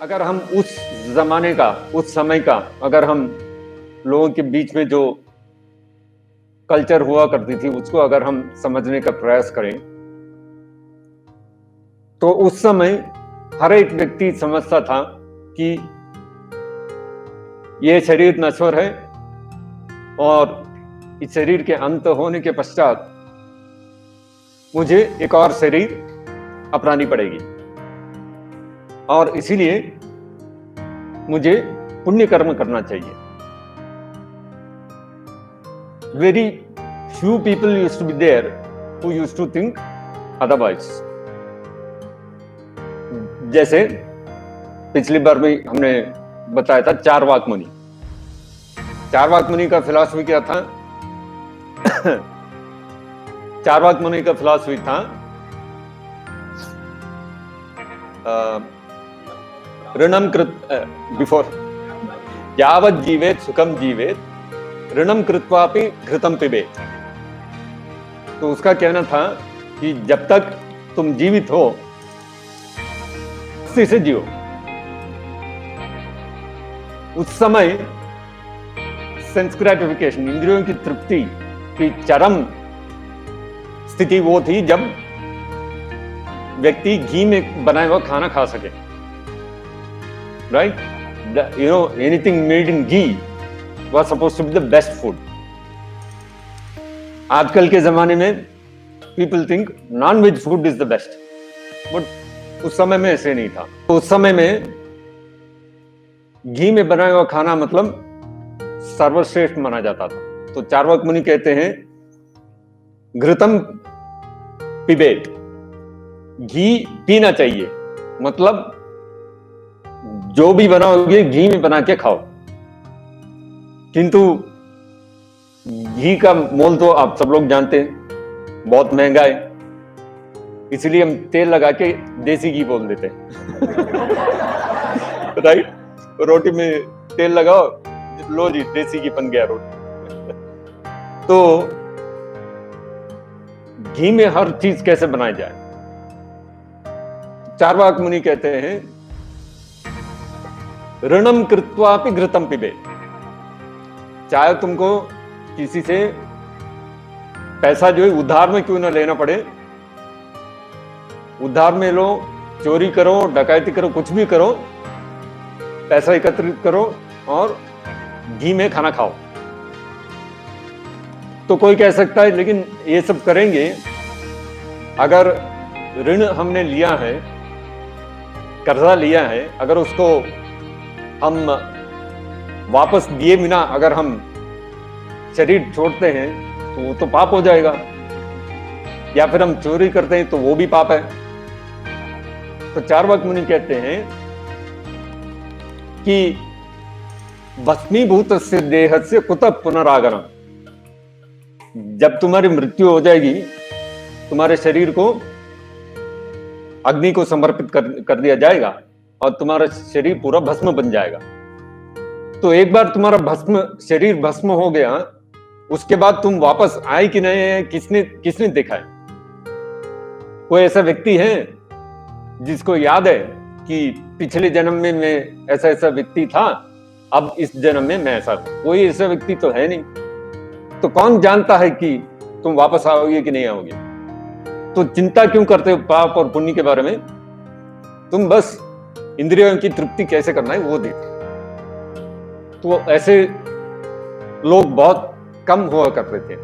अगर हम उस जमाने का, उस समय का, अगर हम लोगों के बीच में जो कल्चर हुआ करती थी उसको अगर हम समझने का प्रयास करें तो उस समय हर एक व्यक्ति समझता था कि यह शरीर नश्वर है और इस शरीर के अंत होने के पश्चात मुझे एक और शरीर अपनानी पड़ेगी और इसीलिए मुझे पुण्य कर्म करना चाहिए। Very few people used to be there who used to think otherwise. जैसे पिछली बार भी हमने बताया था चारवाक मुनि। चारवाक मुनि का फिलॉसफी क्या था? चारवाक मुनि का फिलॉसफी था ऋणम कृत बिफोर यावत् जीवेत सुखम जीवेत ऋणम कृत्वापि घृतम पिबेत। तो उसका कहना था कि जब तक तुम जीवित हो उसी से जियो। उस समय सेंस ग्रेटिफिकेशन, इंद्रियों की तृप्ति की चरम स्थिति वो थी जब व्यक्ति घी में बनाया हुआ खाना खा सके। Right? Anything made in ghee was supposed to be the best food. आजकल के जमाने में people think non-veg food is the best, but उस समय में ऐसे नहीं था। तो उस समय में घी में बनाया हुआ खाना मतलब सर्वश्रेष्ठ माना जाता था। तो चार्वाक मुनि कहते हैं घृतम पिबेत, घी पीना चाहिए, मतलब जो भी बनाओगे घी में बना के खाओ। किंतु घी का मोल तो आप सब लोग जानते हैं, बहुत महंगा है, इसलिए हम तेल लगा के देसी घी बोल देते हैं। राइट? रोटी में तेल लगाओ, लो जी देसी घी बन गया रोटी। तो घी में हर चीज कैसे बनाई जाए? चार्वाक मुनि कहते हैं ऋणम कृत्वापि घृतम पिबेत। चाहे तुमको किसी से पैसा जो है उधार में क्यों ना लेना पड़े, उधार में लो, चोरी करो, डकैती करो, कुछ भी करो, पैसा एकत्रित करो और घी में खाना खाओ। तो कोई कह सकता है लेकिन ये सब करेंगे, अगर ऋण हमने लिया है, कर्जा लिया है, अगर उसको हम वापस दिए बिना अगर हम शरीर छोड़ते हैं तो वो तो पाप हो जाएगा, या फिर हम चोरी करते हैं तो वो भी पाप है। तो चार्वाक मुनि कहते हैं कि भस्मीभूतस्य देहस्य कुतः पुनरागमनम्। जब तुम्हारी मृत्यु हो जाएगी, तुम्हारे शरीर को अग्नि को समर्पित कर दिया जाएगा और तुम्हारा शरीर पूरा भस्म बन जाएगा। तो एक बार तुम्हारा शरीर भस्म हो गया, उसके बाद तुम वापस आए कि नहीं है, किसने देखा है? कोई ऐसा व्यक्ति है जिसको याद है कि पिछले जन्म में मैं ऐसा व्यक्ति था, अब इस जन्म में मैं ऐसा? कोई ऐसा व्यक्ति तो है नहीं। तो कौन जानता है कि तुम वापस आओगे कि नहीं आओगे? तो चिंता क्यों करते हो पाप और पुण्य के बारे में? तुम बस इंद्रियों की तृप्ति कैसे करना है वो देखो। तो ऐसे लोग बहुत कम हुआ करते थे।